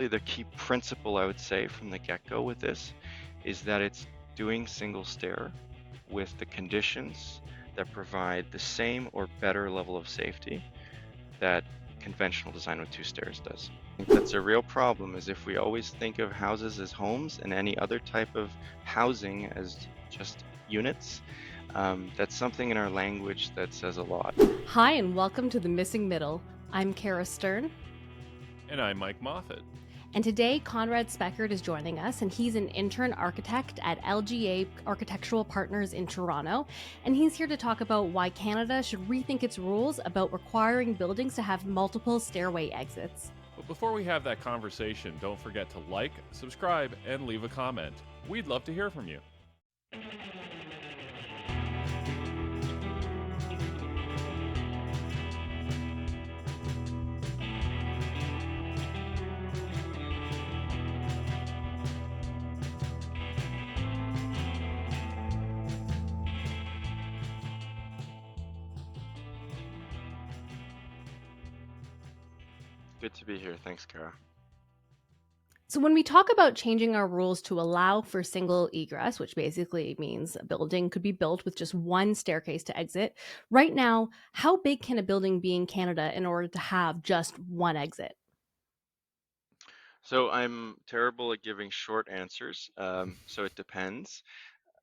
The key principle I would say from the get-go with this is that it's doing single stair with the conditions that provide the same or better level of safety that conventional design with two stairs does. I think that's a real problem, is if we always think of houses as homes and any other type of housing as just units, that's something in our language that says a lot. Hi, and welcome to The Missing Middle. I'm Cara Stern. And I'm Mike Moffat. And today, Conrad Speckert is joining us, and he's an intern architect at LGA Architectural Partners in Toronto. And he's here to talk about why Canada should rethink its rules about requiring buildings to have multiple stairway exits. But before we have that conversation, don't forget to like, subscribe, and leave a comment. We'd love to hear from you. Good to be here. Thanks, Kara. So when we talk about changing our rules to allow for single egress, which basically means a building could be built with just one staircase to exit, right now, how big can a building be in Canada in order to have just one exit? So I'm terrible at giving short answers, so it depends.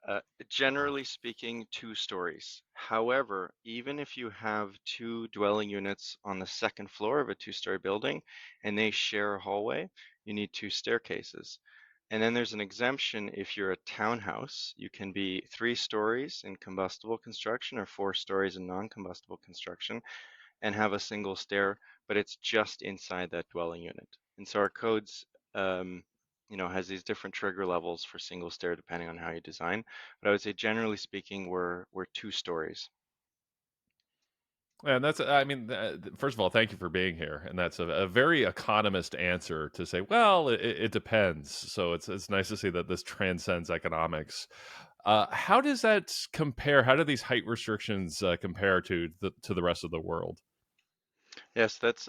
Uh, Generally speaking, 2 stories. However, even if you have two dwelling units on the second floor of a two-story building and they share a hallway, you need two staircases. And then there's an exemption if you're a townhouse. You can be 3 stories in combustible construction or 4 stories in non-combustible construction and have a single stair, but it's just inside that dwelling unit. And so our codes, has these different trigger levels for single stair depending on how you design. But I would say generally speaking, we're 2 stories. And first of all, thank you for being here. And that's a very economist answer to say, well, it depends. So it's nice to see that this transcends economics. How does that compare? How do these height restrictions compare to the rest of the world? Yes, that's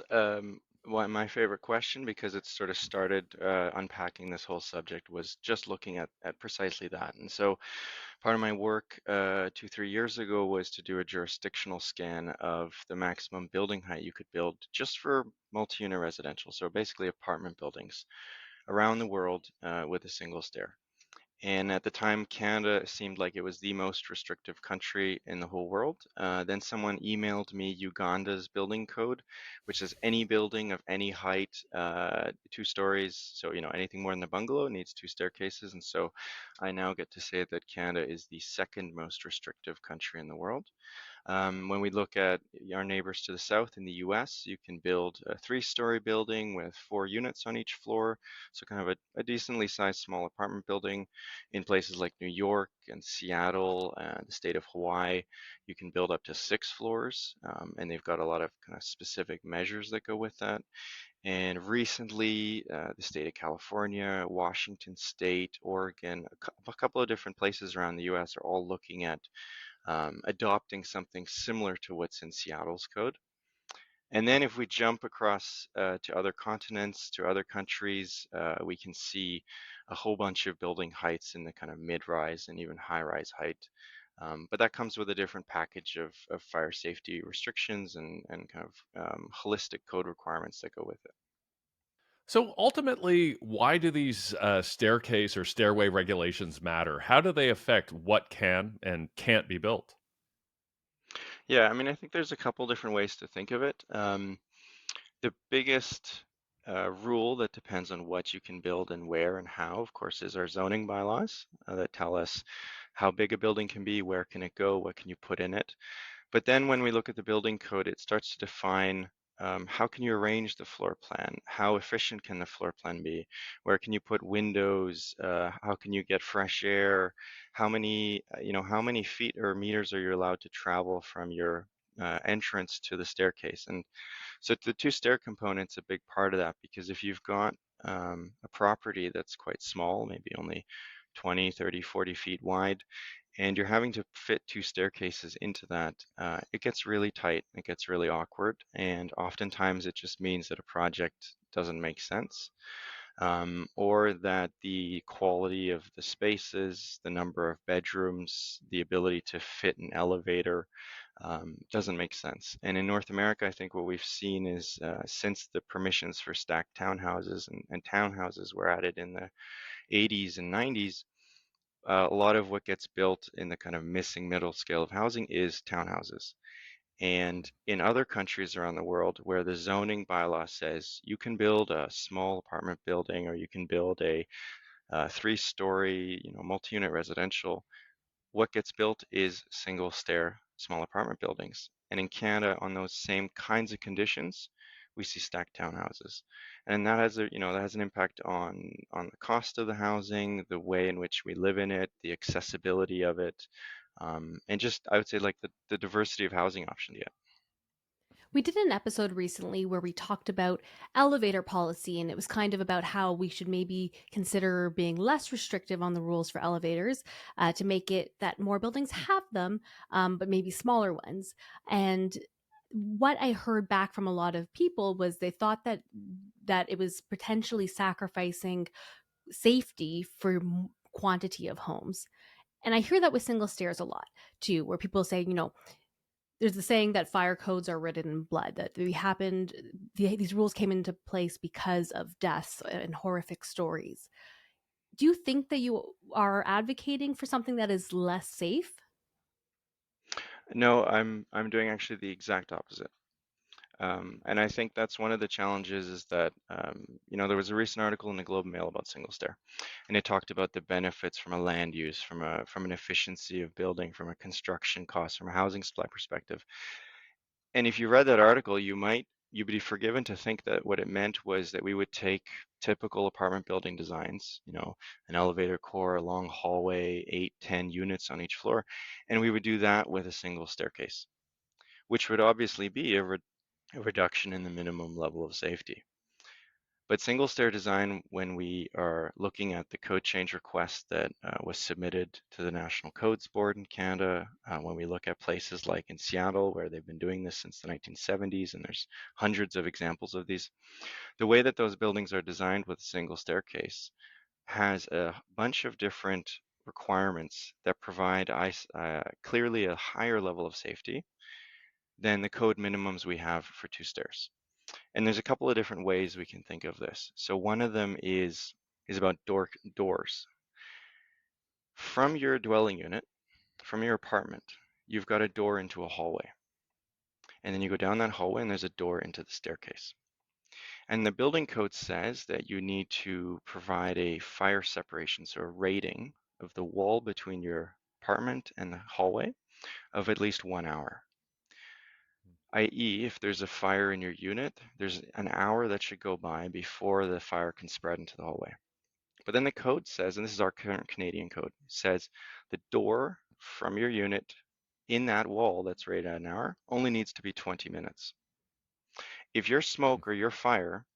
one my favorite question, because it sort of started unpacking this whole subject was just looking at precisely that. And so part of my work 2, 3 years ago was to do a jurisdictional scan of the maximum building height you could build just for multi-unit residential, so basically apartment buildings around the world with a single stair. And at the time, Canada seemed like it was the most restrictive country in the whole world. Then someone emailed me Uganda's building code, which says any building of any height, 2 stories, so anything more than a bungalow needs two staircases. And so I now get to say that Canada is the second most restrictive country in the world. When we look at our neighbors to the south in the US, you can build a 3-story building with 4 units on each floor. So kind of a decently sized small apartment building. In places like New York and Seattle and the state of Hawaii, you can build up to 6 floors. And they've got a lot of kind of specific measures that go with that. And recently, the state of California, Washington State, Oregon, a couple of different places around the US are all looking at adopting something similar to what's in Seattle's code. And then if we jump across to other continents, to other countries, we can see a whole bunch of building heights in the kind of mid-rise and even high-rise height. But that comes with a different package of fire safety restrictions and kind of holistic code requirements that go with it. So ultimately, why do these staircase or stairway regulations matter? How do they affect what can and can't be built? Yeah, I mean, I think there's a couple different ways to think of it. The biggest rule that depends on what you can build and where and how, of course, is our zoning bylaws that tell us how big a building can be, where can it go, what can you put in it. But then when we look at the building code, it starts to define how can you arrange the floor plan? How efficient can the floor plan be? Where can you put windows? How can you get fresh air? How many feet or meters are you allowed to travel from your entrance to the staircase? And so the two stair component's a big part of that, because if you've got a property that's quite small, maybe only 20, 30, 40 feet wide, and you're having to fit two staircases into that, it gets really tight, it gets really awkward, and oftentimes it just means that a project doesn't make sense. or that the quality of the spaces, the number of bedrooms, the ability to fit an elevator doesn't make sense. And in North America, I think what we've seen is since the permissions for stacked townhouses and townhouses were added in the 80s and 90s, a lot of what gets built in the kind of missing middle scale of housing is townhouses. And in other countries around the world where the zoning bylaw says you can build a small apartment building or you can build a three-story, multi-unit residential, what gets built is single stair small apartment buildings. And in Canada, on those same kinds of conditions, we see stacked townhouses. And that has that has an impact on the cost of the housing, the way in which we live in it, the accessibility of it, and just I would say like the diversity of housing options. Yeah. We did an episode recently where we talked about elevator policy, and it was kind of about how we should maybe consider being less restrictive on the rules for elevators to make it that more buildings have them, but maybe smaller ones. And what I heard back from a lot of people was they thought that it was potentially sacrificing safety for quantity of homes. And I hear that with single stairs a lot too, where people say, there's the saying that fire codes are written in blood, that these rules came into place because of deaths and horrific stories. Do you think that you are advocating for something that is less safe? No, I'm doing actually the exact opposite. And I think that's one of the challenges is that, there was a recent article in the Globe and Mail about single stair, and it talked about the benefits from a land use, from an efficiency of building, from a construction cost, from a housing supply perspective. And if you read that article, you'd be forgiven to think that what it meant was that we would take typical apartment building designs, an elevator core, a long hallway, 8, 10 units on each floor, and we would do that with a single staircase, which would obviously be a reduction in the minimum level of safety. But single stair design, when we are looking at the code change request that was submitted to the National Codes Board in Canada, when we look at places like in Seattle, where they've been doing this since the 1970s, and there's hundreds of examples of these, the way that those buildings are designed with a single staircase has a bunch of different requirements that provide clearly a higher level of safety than the code minimums we have for two stairs. And there's a couple of different ways we can think of this. So one of them is about doors. From your dwelling unit, from your apartment, you've got a door into a hallway. And then you go down that hallway and there's a door into the staircase. And the building code says that you need to provide a fire separation, so a rating of the wall between your apartment and the hallway of at least 1 hour. I.e., if there's a fire in your unit, there's an hour that should go by before the fire can spread into the hallway. But then the code says, and this is our current Canadian code, says the door from your unit in that wall that's rated at an hour only needs to be 20 minutes. If your smoke or your fire,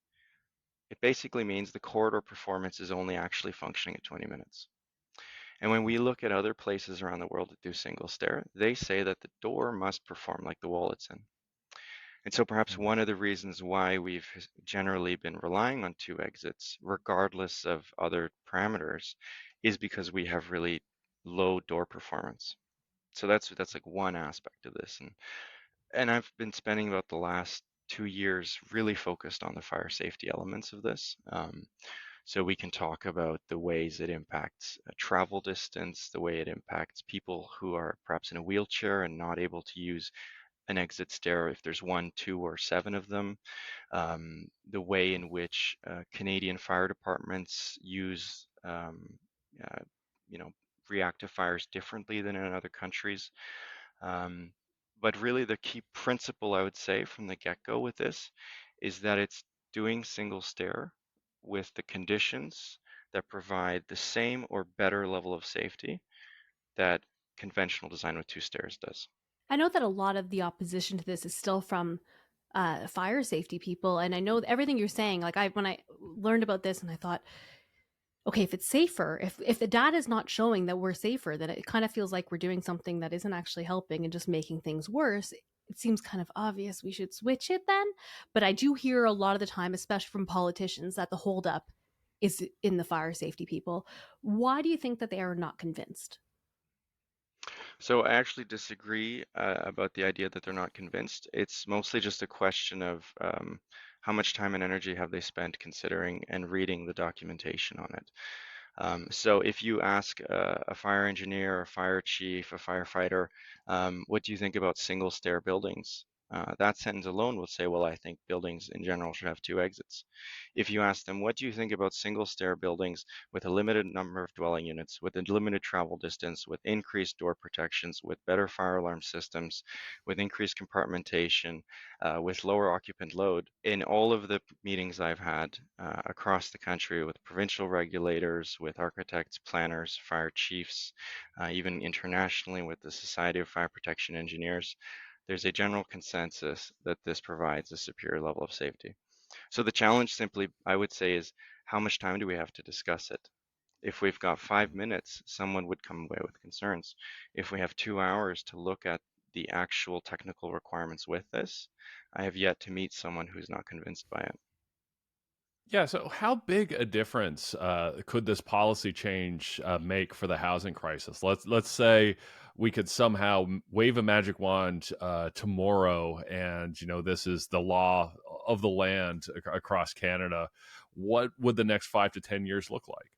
it basically means the corridor performance is only actually functioning at 20 minutes. And when we look at other places around the world that do single stair, they say that the door must perform like the wall it's in. And so perhaps one of the reasons why we've generally been relying on two exits, regardless of other parameters, is because we have really low door performance. So that's like one aspect of this. And I've been spending about the last 2 years really focused on the fire safety elements of this. So we can talk about the ways it impacts travel distance, the way it impacts people who are perhaps in a wheelchair and not able to use an exit stair if there's 1, 2, or 7 of them, the way in which Canadian fire departments use, reactive fires differently than in other countries. But really the key principle I would say from the get-go with this is that it's doing single stair with the conditions that provide the same or better level of safety that conventional design with two stairs does. I know that a lot of the opposition to this is still from fire safety people, and I know everything you're saying. Like when I learned about this, and I thought, okay, if it's safer, if the data is not showing that we're safer, then it kind of feels like we're doing something that isn't actually helping and just making things worse. It seems kind of obvious we should switch it then. But I do hear a lot of the time, especially from politicians, that the holdup is in the fire safety people. Why do you think that they are not convinced? So I actually disagree about the idea that they're not convinced. It's mostly just a question of how much time and energy have they spent considering and reading the documentation on it. So if you ask a fire engineer, a fire chief, a firefighter, what do you think about single stair buildings? That sentence alone will say, well, I think buildings in general should have two exits. If you ask them, what do you think about single stair buildings with a limited number of dwelling units, with a limited travel distance, with increased door protections, with better fire alarm systems, with increased compartmentation, with lower occupant load? In all of the meetings I've had across the country with provincial regulators, with architects, planners, fire chiefs, even internationally with the Society of Fire Protection Engineers, there's a general consensus that this provides a superior level of safety. So the challenge simply, I would say, is how much time do we have to discuss it? If we've got 5 minutes, someone would come away with concerns. If we have 2 hours to look at the actual technical requirements with this, I have yet to meet someone who's not convinced by it. Yeah, so how big a difference could this policy change make for the housing crisis? Let's say we could somehow wave a magic wand tomorrow, and this is the law of the land across Canada. What would the next 5 to 10 years look like?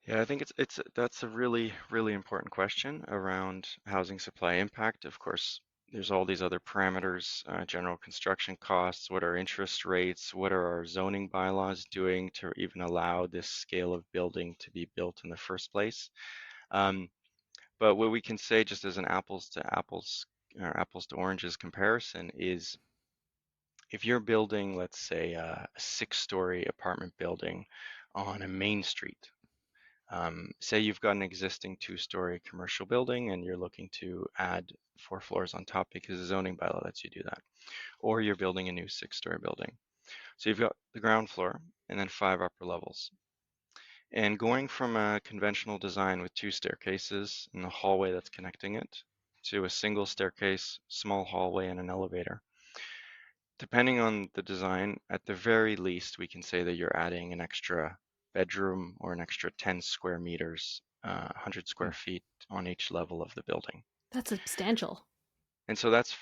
Yeah, I think it's that's a really important question around housing supply impact. Of course, there's all these other parameters, general construction costs, what are interest rates, what are our zoning bylaws doing to even allow this scale of building to be built in the first place. Um, but what we can say just as an apples to apples or apples to oranges comparison is if you're building, let's say, a six-story apartment building on a main street, say you've got an existing two-story commercial building and you're looking to add 4 floors on top because the zoning bylaw lets you do that. Or you're building a new six-story building. So you've got the ground floor and then 5 upper levels. And going from a conventional design with 2 staircases and the hallway that's connecting it to a single staircase, small hallway, and an elevator. Depending on the design, at the very least, we can say that you're adding an extra bedroom or an extra 10 square meters, 100 square feet on each level of the building. That's substantial. And so that's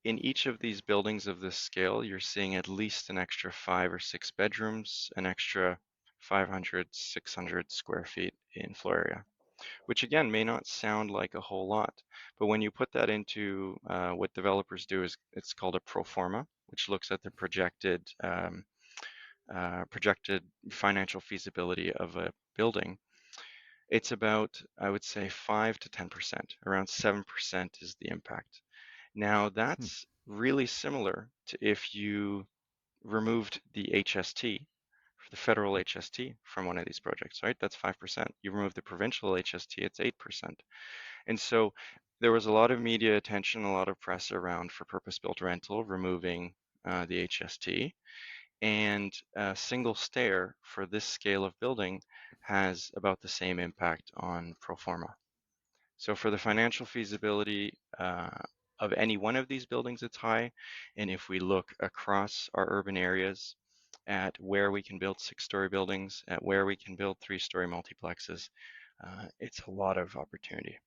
in each of these buildings of this scale, you're seeing at least an extra 5 or 6 bedrooms, an extra 500, 600 square feet in floor area, which again may not sound like a whole lot, but when you put that into what developers do is it's called a pro forma, which looks at the projected financial feasibility of a building. It's about, I would say, 5 to 10%. Around 7% is the impact. Now, Hmm. that's really similar to if you removed the HST, the federal HST from one of these projects, right? That's 5%. You remove the provincial HST, it's 8%. And so there was a lot of media attention, a lot of press around for purpose-built rental, removing the HST. And a single stair for this scale of building has about the same impact on pro forma. So for the financial feasibility of any one of these buildings, it's high. And if we look across our urban areas at where we can build six-story buildings, at where we can build three-story multiplexes, it's a lot of opportunity.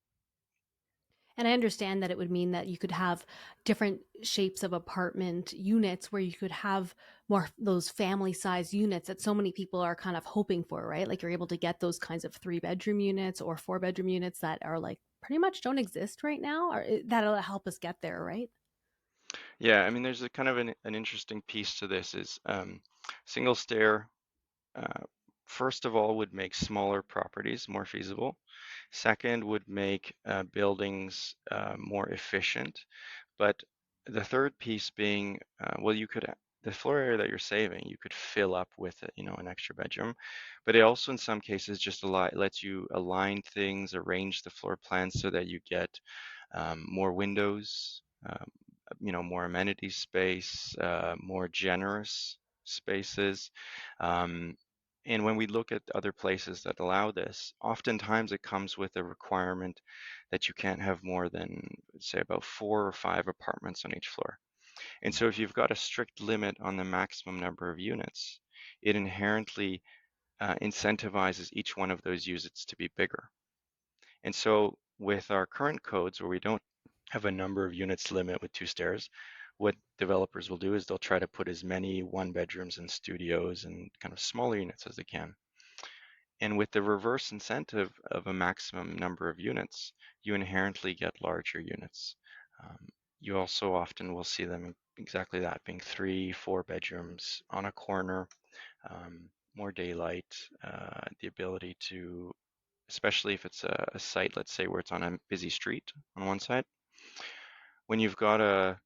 And I understand that it would mean that you could have different shapes of apartment units where you could have more those family size units that so many people are kind of hoping for, right? Like you're able to get those kinds of 3 bedroom units or 4 bedroom units that are like pretty much don't exist right now, or that'll help us get there, right? Yeah, I mean, there's a kind of an interesting piece to this is single stair, uh, first of all, would make smaller properties more feasible. Second, would make buildings more efficient. But the third piece being, well, the floor area that you're saving, you could fill up with, an extra bedroom. But it also, in some cases, just lets you align things, arrange the floor plan so that you get more windows, more amenity space, more generous spaces. Um, and when we look at other places that allow this, oftentimes it comes with a requirement that you can't have more than, say, about 4 or 5 apartments on each floor. And so if you've got a strict limit on the maximum number of units, it inherently incentivizes each one of those units to be bigger. And so with our current codes where we don't have a number of units limit with 2 stairs, what developers will do is they'll try to put as many one bedrooms and studios and kind of smaller units as they can. And with the reverse incentive of a maximum number of units, you inherently get larger units. Um, you also often will see them exactly that, being 3, 4 bedrooms on a corner, more daylight, the ability to, especially if it's a site, let's say, where it's on a busy street on one side. When you've got a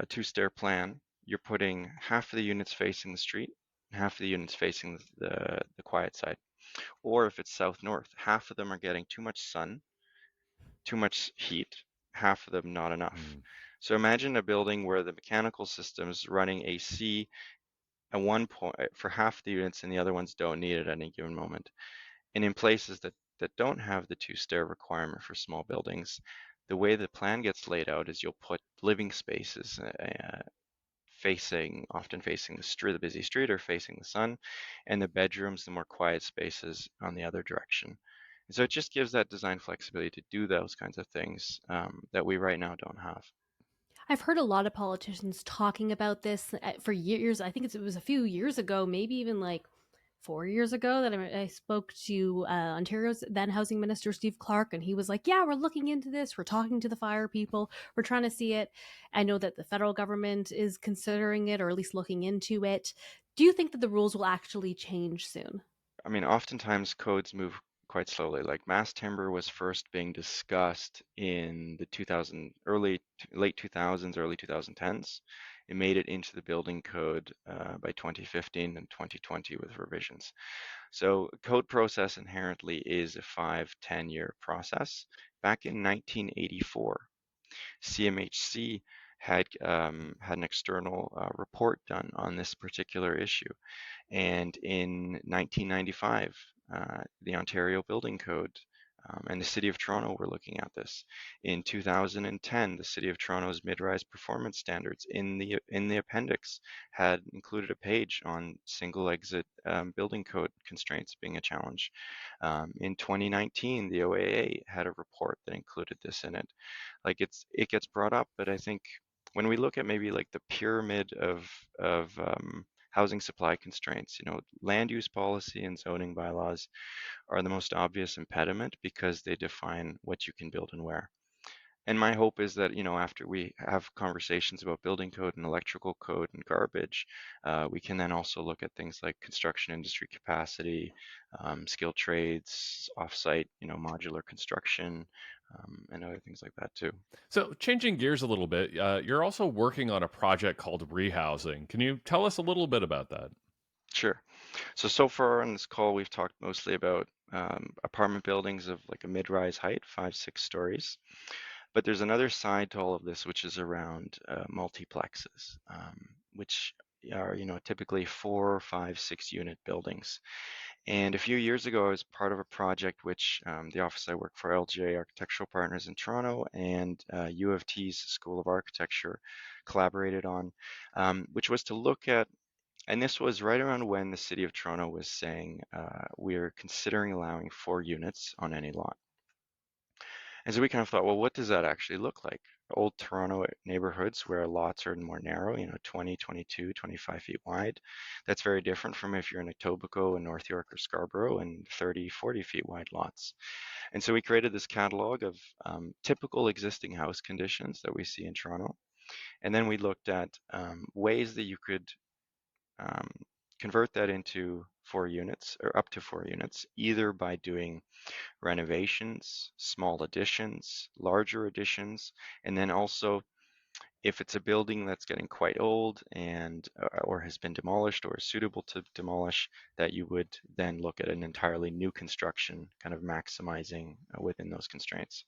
2-stair plan, you're putting half of the units facing the street, and half of the units facing the quiet side. Or if it's south-north, half of them are getting too much sun, too much heat, half of them not enough. Mm. So imagine a building where the mechanical system's running AC at one point for half the units and the other ones don't need it at any given moment. And in places that don't have the 2-stair requirement for small buildings, the way the plan gets laid out is you'll put living spaces often facing the street, the busy street, or facing the sun, and the bedrooms, the more quiet spaces on the other direction. And so it just gives that design flexibility to do those kinds of things that we right now don't have. I've heard a lot of politicians talking about this for years. I think it was a few years ago, maybe even like 4 years ago, that I spoke to Ontario's then housing minister, Steve Clark, and he was like, yeah, we're looking into this. We're talking to the fire people. We're trying to see it. I know that the federal government is considering it, or at least looking into it. Do you think that the rules will actually change soon? I mean, oftentimes codes move quite slowly. Like mass timber was first being discussed in the late 2000s, early 2010s. It made it into the building code by 2015 and 2020 with revisions. So code process inherently is a 5-10 year process. Back in 1984, CMHC had an external report done on this particular issue. And in 1995, the Ontario Building Code and the City of Toronto were looking at this. In 2010, the City of Toronto's mid-rise performance standards in the appendix had included a page on single exit building code constraints being a challenge. In 2019, the OAA had a report that included this in it. Like it gets brought up, but I think when we look at maybe like the pyramid of housing supply constraints, land use policy and zoning bylaws are the most obvious impediment because they define what you can build and where. And my hope is that, after we have conversations about building code and electrical code and garbage, we can then also look at things like construction industry capacity, skilled trades, offsite, modular construction, and other things like that too. So, changing gears a little bit, you're also working on a project called Rehousing. Can you tell us a little bit about that? Sure. So far on this call, we've talked mostly about apartment buildings of like a mid-rise height, 5, 6 stories. But there's another side to all of this, which is around multiplexes, which are, typically 4, 5, 6 unit buildings. And a few years ago, I was part of a project which the office I work for, LGA Architectural Partners in Toronto, and U of T's School of Architecture collaborated on, which was to look at, and this was right around when the City of Toronto was saying we're considering allowing 4 units on any lot. And so we kind of thought, well, what does that actually look like? Old Toronto neighborhoods where lots are more narrow, 20, 22, 25 feet wide. That's very different from if you're in Etobicoke and North York or Scarborough and 30, 40 feet wide lots. And so we created this catalog of typical existing house conditions that we see in Toronto. And then we looked at ways that you could um, convert that into 4 units or up to 4 units, either by doing renovations, small additions, larger additions, and then also if it's a building that's getting quite old and or has been demolished or is suitable to demolish, that you would then look at an entirely new construction, kind of maximizing within those constraints.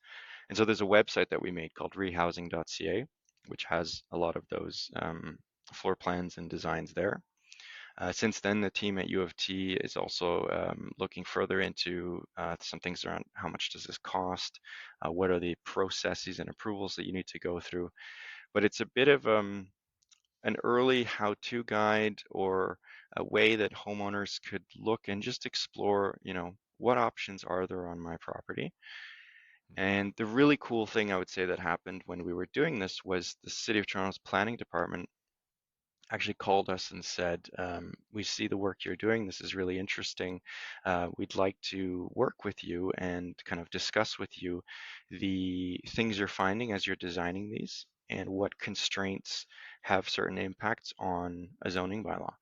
And so there's a website that we made called rehousing.ca, which has a lot of those floor plans and designs there. Since then, the team at U of T is also looking further into some things around how much does this cost, what are the processes and approvals that you need to go through. But it's a bit of an early how-to guide or a way that homeowners could look and just explore, what options are there on my property. And the really cool thing I would say that happened when we were doing this was the City of Toronto's planning department actually called us and said, we see the work you're doing. This is really interesting. We'd like to work with you and kind of discuss with you the things you're finding as you're designing these and what constraints have certain impacts on a zoning bylaw.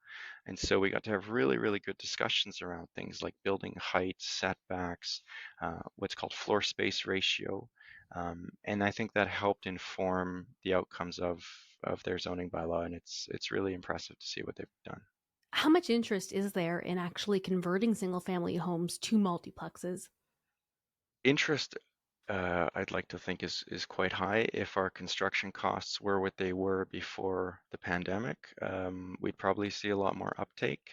And so we got to have really, really good discussions around things like building height, setbacks, what's called floor space ratio, and I think that helped inform the outcomes of their zoning bylaw, and it's really impressive to see what they've done. How much interest is there in actually converting single family homes to multiplexes? Interest, I'd like to think is quite high. If our construction costs were what they were before the pandemic, we'd probably see a lot more uptake.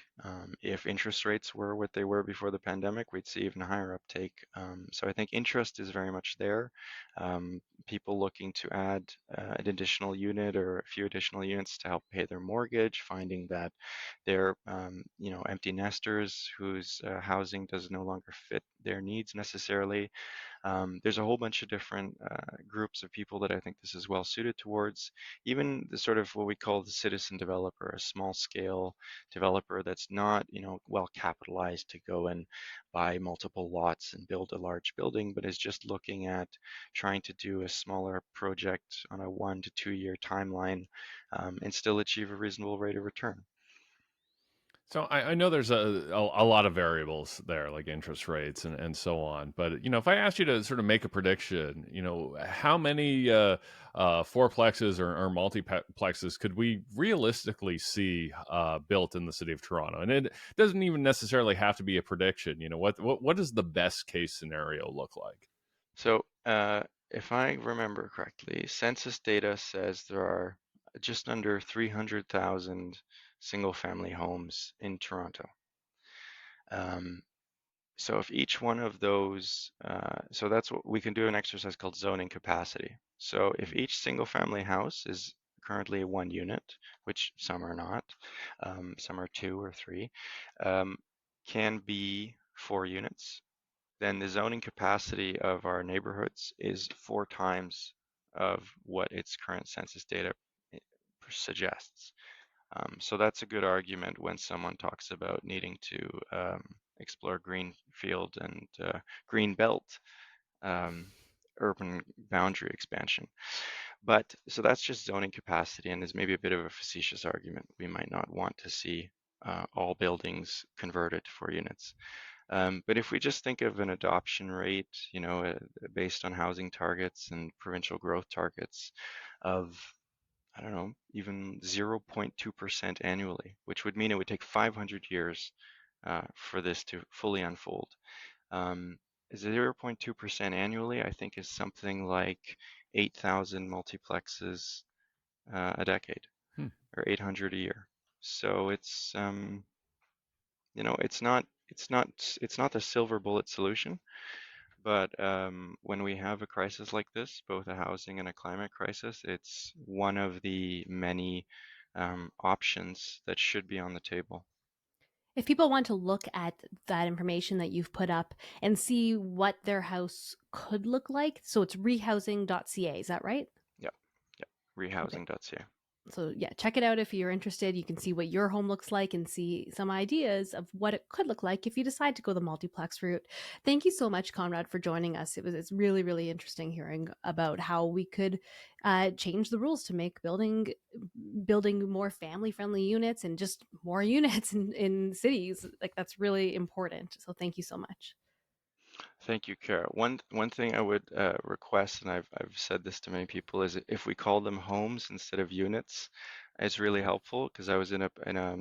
If interest rates were what they were before the pandemic, we'd see even higher uptake. So I think interest is very much there. People looking to add an additional unit or a few additional units to help pay their mortgage, finding that they're, empty nesters whose housing does no longer fit their needs necessarily. There's a whole bunch of different groups of people that I think this is well suited towards. Even the sort of what we call the citizen developer, a small scale developer that's not, well capitalized to go and buy multiple lots and build a large building, but is just looking at trying to do a smaller project on a 1 to 2 year timeline, and still achieve a reasonable rate of return. So I know there's a lot of variables there, like interest rates and so on. But if I asked you to sort of make a prediction, how many fourplexes or multiplexes could we realistically see built in the city of Toronto? And it doesn't even necessarily have to be a prediction. What does the best case scenario look like? So, if I remember correctly, census data says there are just under 300,000 single-family homes in Toronto. Um, so if each one of those, so that's what we can do an exercise called zoning capacity. So if each single-family house is currently a 1 unit, which some are not, some are 2 or 3, um, can be 4 units, then the zoning capacity of our neighborhoods is 4 times of what its current census data eh, suggests. So that's a good argument when someone talks about needing to explore greenfield and green belt um, urban boundary expansion. But so that's just zoning capacity and is maybe a bit of a facetious argument. We might not want to see all buildings converted to 4 units. But if we just think of an adoption rate, based on housing targets and provincial growth targets of, I don't know, even 0.2% annually, which would mean it would take 500 years for this to fully unfold. 0.2% annually, I think, is something like 8,000 multiplexes a decade, Hmm. or 800 a year. So it's not the silver bullet solution, but when we have a crisis like this, both a housing and a climate crisis, it's one of the many options that should be on the table. If people want to look at that information that you've put up and see what their house could look like, so it's rehousing.ca, is that right? Yeah, yeah. Okay. Rehousing.ca. So yeah, check it out if you're interested. You can see what your home looks like and see some ideas of what it could look like if you decide to go the multiplex route. Thank you so much, Conrad, for joining us. It's really, really interesting hearing about how we could change the rules to make building more family friendly units and just more units in cities. Like that's really important. So thank you so much. Thank you, Kara. One thing I would request, and I've said this to many people, is if we call them homes instead of units, it's really helpful because I was in a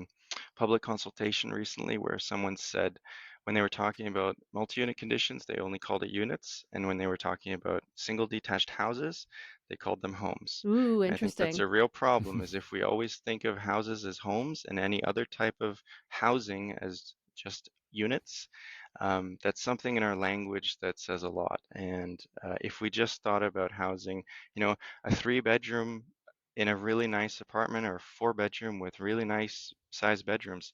public consultation recently where someone said when they were talking about multi-unit conditions, they only called it units, and when they were talking about single detached houses, they called them homes. Ooh, And I think that's interesting. a real problem, is if we always think of houses as homes and any other type of housing as just units, that's something in our language that says a lot. And if we just thought about housing, a 3 bedroom in a really nice apartment or 4-bedroom with really nice sized bedrooms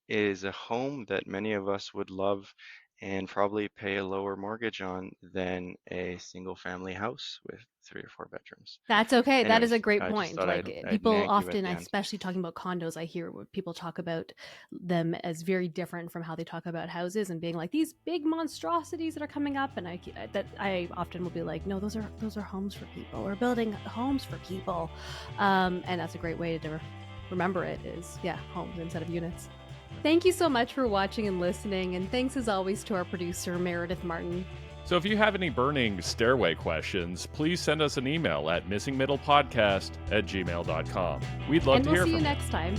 is a home that many of us would love and probably pay a lower mortgage on than a single family house with 3 or 4 bedrooms. That's okay. That is a Anyways, great I just point. thought Like I'd people nag you at often, the end. especially talking about condos, I hear people talk about them as very different from how they talk about houses and being like these big monstrosities that are coming up. And I often will be like, no, those are homes for people. We're building homes for people, and that's a great way to remember it. Is homes instead of units. Thank you so much for watching and listening, and thanks as always to our producer Meredith Martin. So if you have any burning stairway questions, please send us an email at missingmiddlepodcast@gmail.com. We'd love and to we'll hear see from you you. next time.